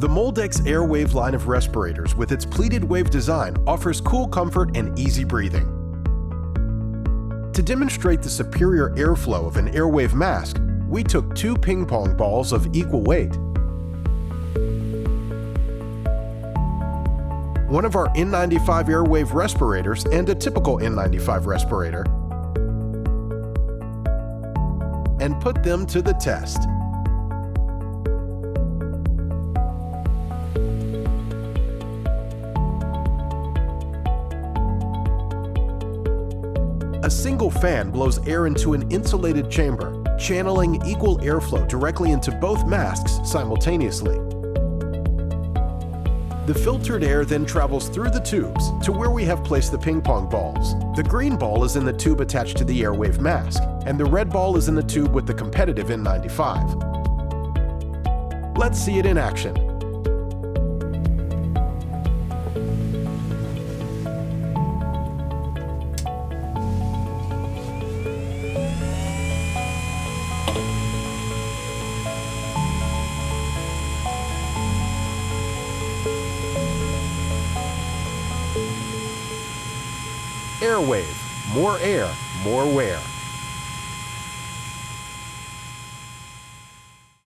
The Moldex Airwave line of respirators with its pleated wave design offers cool comfort and easy breathing. To demonstrate the superior airflow of an Airwave mask, we took 2 ping pong balls of equal weight, one of our N95 Airwave respirators and a typical N95 respirator, and put them to the test. A single fan blows air into an insulated chamber, channeling equal airflow directly into both masks simultaneously. The filtered air then travels through the tubes to where we have placed the ping pong balls. The green ball is in the tube attached to the Airwave mask, and the red ball is in the tube with the competitive N95. Let's see it in action. Airwave, more air, more wear.